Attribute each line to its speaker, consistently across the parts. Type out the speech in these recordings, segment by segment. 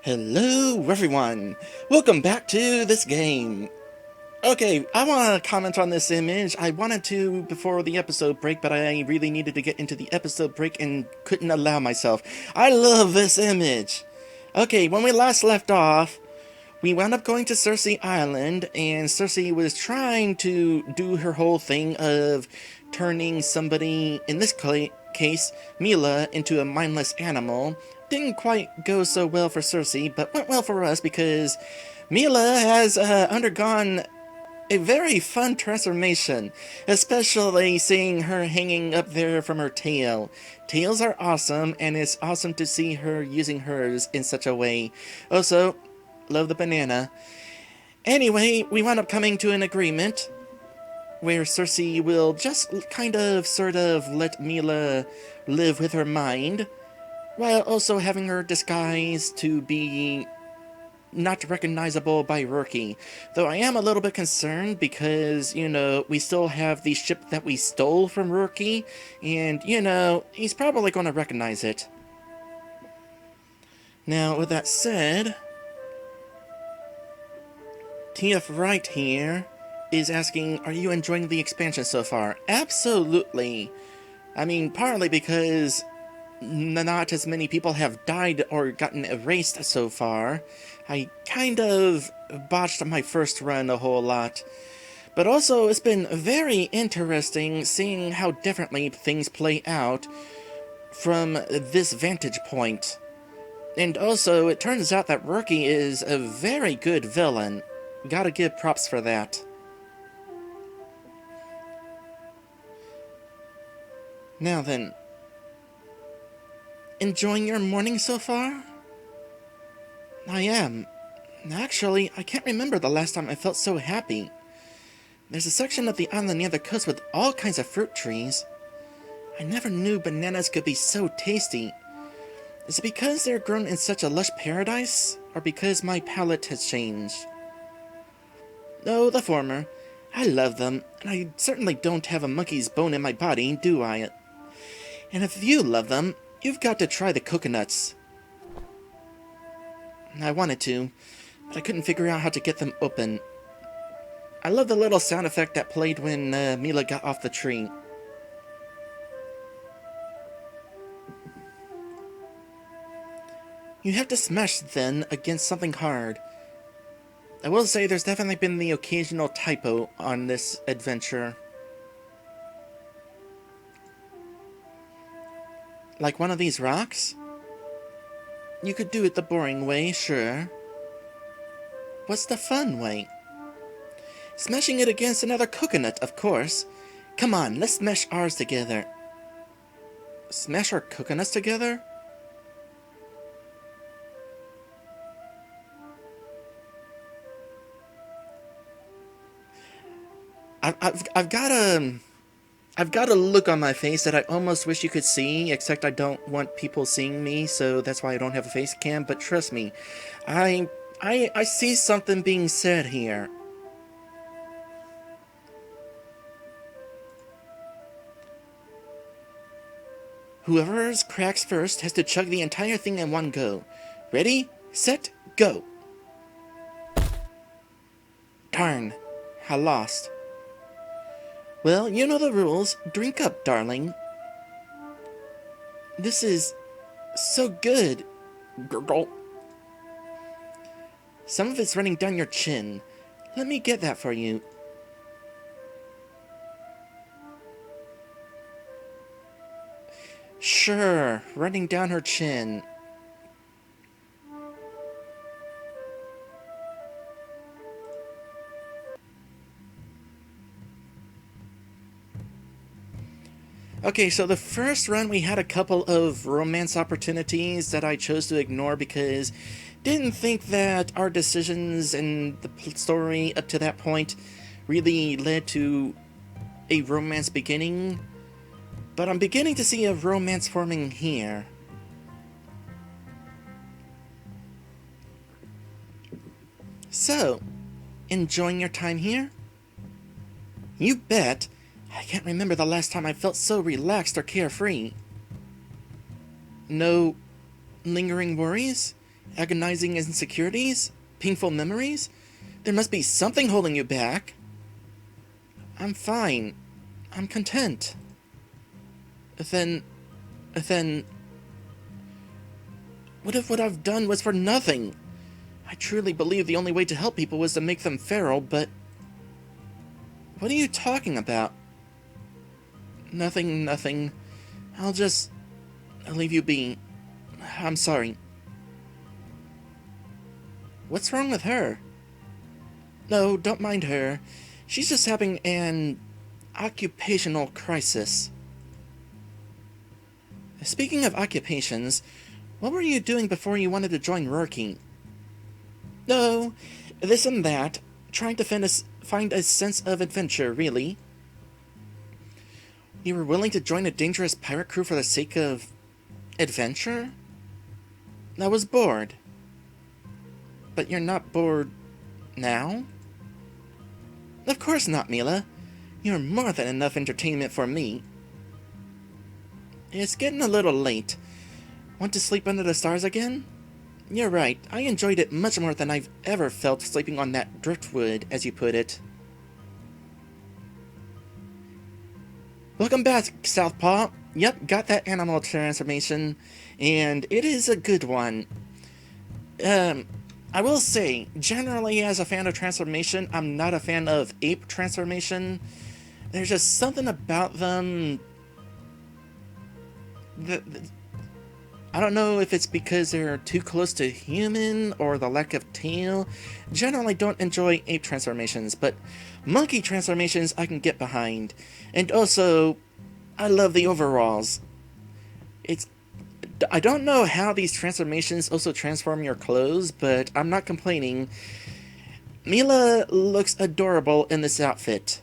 Speaker 1: Hello everyone! Welcome back to this game. Okay, I want to comment on this image. I wanted to before the episode break, but I really needed to get into the episode break and couldn't allow myself. I love this image! Okay, when we last left off, we wound up going to Cersei Island, and Cersei was trying to do her whole thing of turning somebody, in this case, Mila, into a mindless animal. Didn't quite go so well for Cersei, but went well for us because Mila has undergone a very fun transformation, especially seeing her hanging up there from her tail. Tails are awesome, and it's awesome to see her using hers in such a way. Also, love the banana. Anyway, we wound up coming to an agreement where Cersei will just sort of let Mila live with her mind, while also having her disguised to be not recognizable by Rourkie. Though I am a little bit concerned because, we still have the ship that we stole from Rourkie, and, he's probably going to recognize it. Now, with that said, TF Right here is asking, are you enjoying the expansion so far? Absolutely. I mean, partly because not as many people have died or gotten erased so far. I kind of botched my first run a whole lot. But also, it's been very interesting seeing how differently things play out from this vantage point. And also, it turns out that Rourkie is a very good villain. Gotta give props for that. Now then, enjoying your morning so far? I am. Actually, I can't remember the last time I felt so happy. There's a section of the island near the coast with all kinds of fruit trees. I never knew bananas could be so tasty. Is it because they're grown in such a lush paradise, or because my palate has changed? No, the former. I love them, and I certainly don't have a monkey's bone in my body, do I? And if you love them, you've got to try the coconuts. I wanted to, but I couldn't figure out how to get them open. I love the little sound effect that played when Mila got off the tree. You have to smash, then, against something hard. I will say there's definitely been the occasional typo on this adventure. Like one of these rocks? You could do it the boring way, sure. What's the fun way? Smashing it against another coconut, of course. Come on, let's smash ours together. Smash our coconuts together? I've got a look on my face that I almost wish you could see, except I don't want people seeing me, so that's why I don't have a face cam, but trust me, I see something being said here. Whoever's cracks first has to chug the entire thing in one go. Ready, set, go! Darn, I lost. Well, you know the rules. Drink up, darling. This is so good. Gurgle. Some of it's running down your chin. Let me get that for you. Sure, running down her chin. Okay, so the first run we had a couple of romance opportunities that I chose to ignore because didn't think that our decisions and the story up to that point really led to a romance beginning. But I'm beginning to see a romance forming here. So, enjoying your time here? You bet. I can't remember the last time I felt so relaxed or carefree. No lingering worries? Agonizing insecurities? Painful memories? There must be something holding you back. I'm fine. I'm content. Then... What if what I've done was for nothing? I truly believe the only way to help people was to make them feral, but... What are you talking about? Nothing. I'll leave you be. I'm sorry. What's wrong with her? No, don't mind her. She's just having an occupational crisis. Speaking of occupations, what were you doing before you wanted to join Rourkie? No, this and that. Trying to find a sense of adventure, really. You were willing to join a dangerous pirate crew for the sake of... adventure? I was bored. But you're not bored... now? Of course not, Mila. You're more than enough entertainment for me. It's getting a little late. Want to sleep under the stars again? You're right, I enjoyed it much more than I've ever felt sleeping on that driftwood, as you put it. Welcome back, Southpaw. Yep, got that animal transformation, and it is a good one. I will say, generally as a fan of transformation, I'm not a fan of ape transformation. There's just something about them that I don't know if it's because they're too close to human or the lack of tail. Generally don't enjoy ape transformations, but monkey transformations I can get behind. And also, I love the overalls. I don't know how these transformations also transform your clothes, but I'm not complaining. Mila looks adorable in this outfit.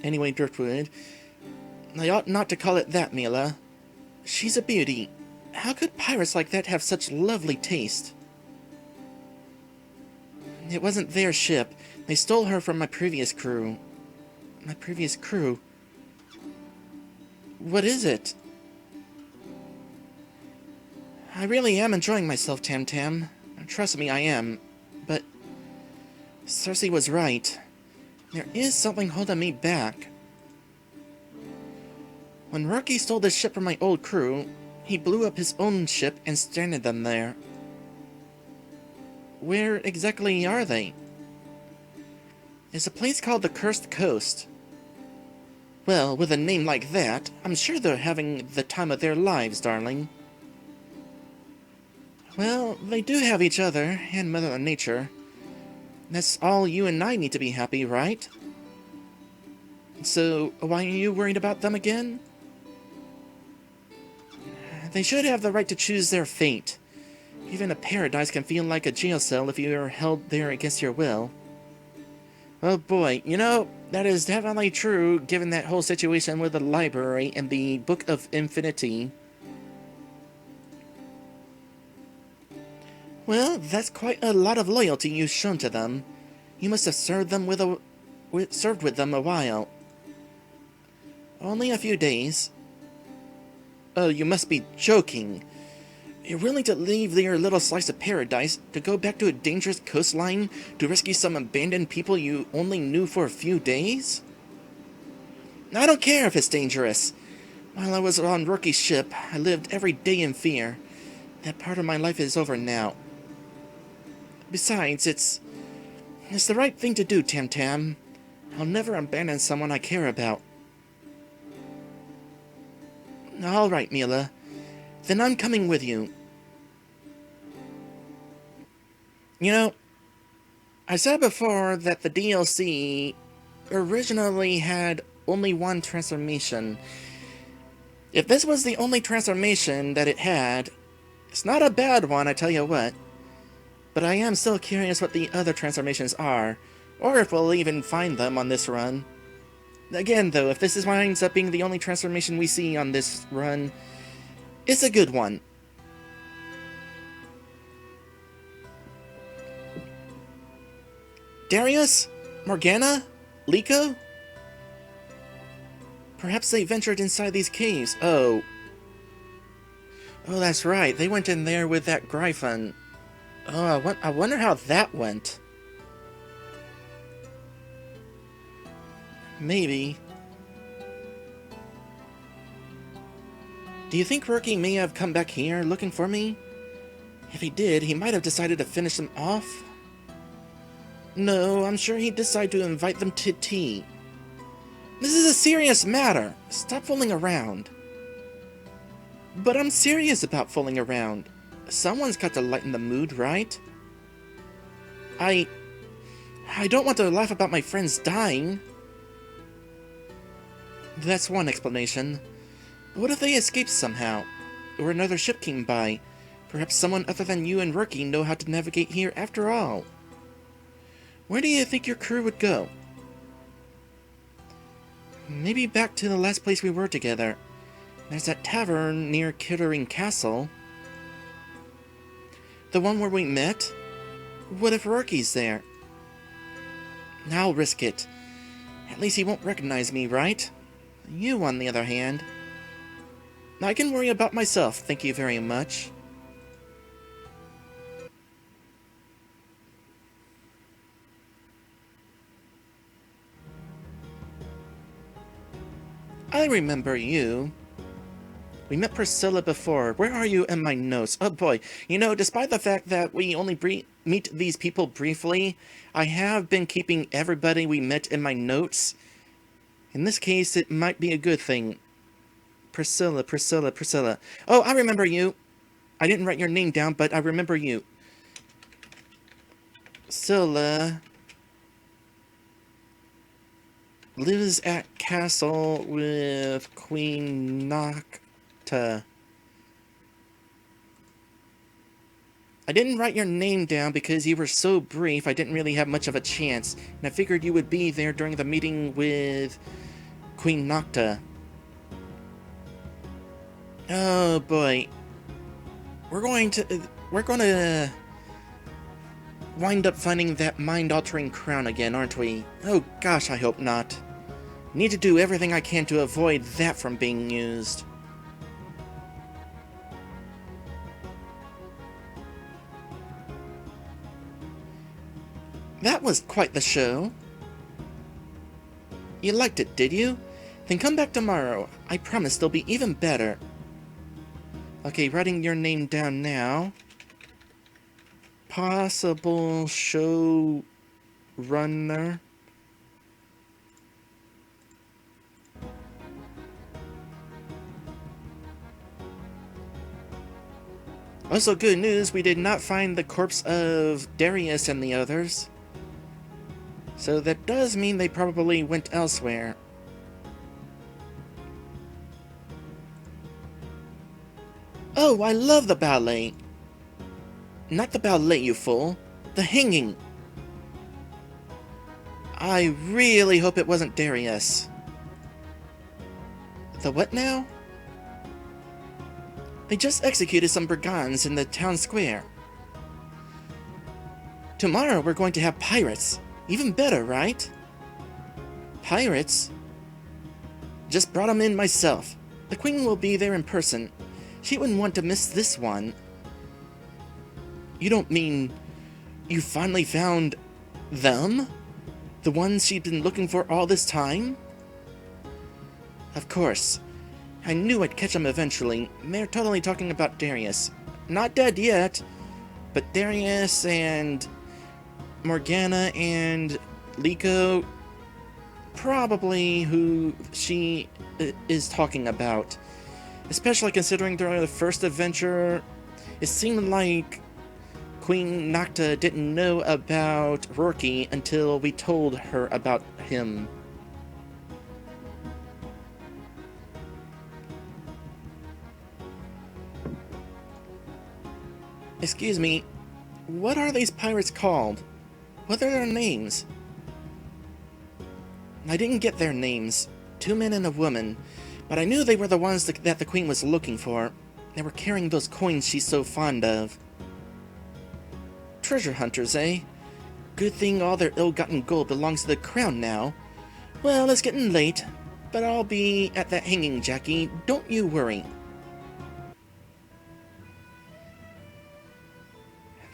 Speaker 1: Anyway, Driftwood, I ought not to call it that, Mila. She's a beauty. How could pirates like that have such lovely taste? It wasn't their ship. They stole her from my previous crew. My previous crew? What is it? I really am enjoying myself, Tam Tam. Trust me, I am. But Cersei was right. There is something holding me back. When Rourkie stole this ship from my old crew, he blew up his own ship and stranded them there. Where exactly are they? It's a place called the Cursed Coast. Well, with a name like that, I'm sure they're having the time of their lives, darling. Well, they do have each other, and Mother Nature. That's all you and I need to be happy, right? So, why are you worried about them again? They should have the right to choose their fate. Even a paradise can feel like a jail cell if you are held there against your will. Oh boy, you know, that is definitely true given that whole situation with the library and the Book of Infinity. Well, that's quite a lot of loyalty you've shown to them. You must have served with them a while. Only a few days. Oh, you must be joking. You're willing to leave your little slice of paradise to go back to a dangerous coastline to rescue some abandoned people you only knew for a few days? I don't care if it's dangerous. While I was on Rourkie's ship, I lived every day in fear. That part of my life is over now. Besides, it's the right thing to do, Tam Tam. I'll never abandon someone I care about. All right, Mila. Then I'm coming with you. You know, I said before that the DLC originally had only one transformation. If this was the only transformation that it had, it's not a bad one, I tell you what. But I am still curious what the other transformations are, or if we'll even find them on this run. Again, though, if this winds up being the only transformation we see on this run, it's a good one. Darius? Morgana? Liko? Perhaps they ventured inside these caves. Oh, Oh, that's right. They went in there with that Gryphon. Oh, I wonder how that went. Maybe. Do you think Rourkie may have come back here looking for me? If he did, he might have decided to finish them off. No, I'm sure he'd decide to invite them to tea. This is a serious matter. Stop fooling around. But I'm serious about fooling around. Someone's got to lighten the mood, right? I don't want to laugh about my friends dying. That's one explanation. What if they escaped somehow? Or another ship came by? Perhaps someone other than you and Rourkie know how to navigate here after all. Where do you think your crew would go? Maybe back to the last place we were together. There's that tavern near Kittering Castle. The one where we met? What if Rourkie's there? I'll risk it. At least he won't recognize me, right? You, on the other hand. I can worry about myself, thank you very much. I remember you. We met Priscilla before. Where are you in my notes? Oh boy. You know, despite the fact that we only meet these people briefly, I have been keeping everybody we met in my notes. In this case, it might be a good thing. Priscilla. Oh, I remember you. I didn't write your name down, but I remember you. Priscilla lives at castle with Queen Nocta. I didn't write your name down because you were so brief I didn't really have much of a chance, and I figured you would be there during the meeting with Queen Nocta. Oh boy. We're going to wind up finding that mind-altering crown again, aren't we? Oh gosh, I hope not. Need to do everything I can to avoid that from being used. That was quite the show. You liked it, did you? Then come back tomorrow. I promise they'll be even better. Okay, writing your name down now. Possible show runner. Also, good news, we did not find the corpse of Darius and the others. So that does mean they probably went elsewhere. Oh, I love the ballet! Not the ballet, you fool. The hanging! I really hope it wasn't Darius. The what now? They just executed some brigands in the town square. Tomorrow we're going to have pirates. Even better, right? Pirates? Just brought them in myself. The Queen will be there in person. She wouldn't want to miss this one. You don't mean you finally found them? The ones she'd been looking for all this time? Of course. I knew I'd catch them eventually. They're totally talking about Darius. Not dead yet, but Darius and Morgana and Liko, probably who she is talking about. Especially considering during the first adventure, it seemed like Queen Nocta didn't know about Rourkie until we told her about him. Excuse me, what are these pirates called? What are their names? I didn't get their names. 2 men and a woman. But I knew they were the ones that the Queen was looking for. They were carrying those coins she's so fond of. Treasure hunters, eh? Good thing all their ill-gotten gold belongs to the crown now. Well, it's getting late, but I'll be at that hanging, Jackie. Don't you worry.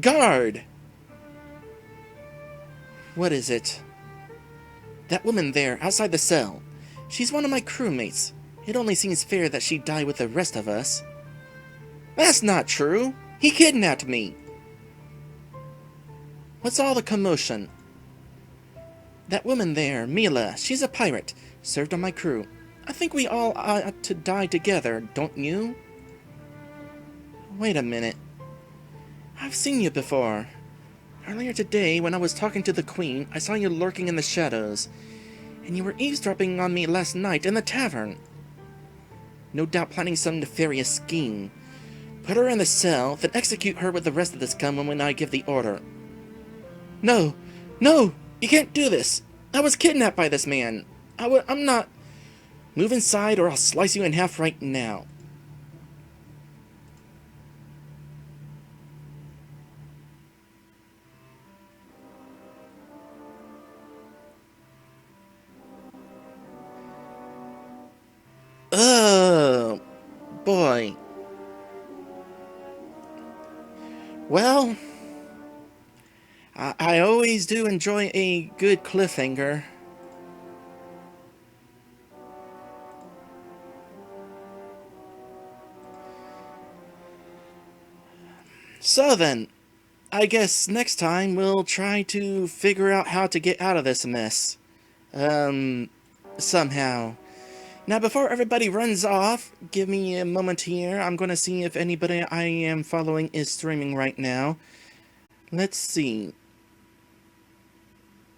Speaker 1: Guard! What is it? That woman there, outside the cell. She's one of my crewmates. It only seems fair that she die with the rest of us. That's not true! He kidnapped me! What's all the commotion? That woman there, Mila, she's a pirate. Served on my crew. I think we all ought to die together, don't you? Wait a minute. I've seen you before. Earlier today, when I was talking to the Queen, I saw you lurking in the shadows. And you were eavesdropping on me last night in the tavern. No doubt planning some nefarious scheme. Put her in the cell, then execute her with the rest of the scum when I give the order. No! No! You can't do this! I was kidnapped by this man! I'm not... Move inside or I'll slice you in half right now. Oh, boy. Well, I always do enjoy a good cliffhanger. So then, I guess next time we'll try to figure out how to get out of this mess. Somehow. Now, before everybody runs off, give me a moment here. I'm going to see if anybody I am following is streaming right now. Let's see.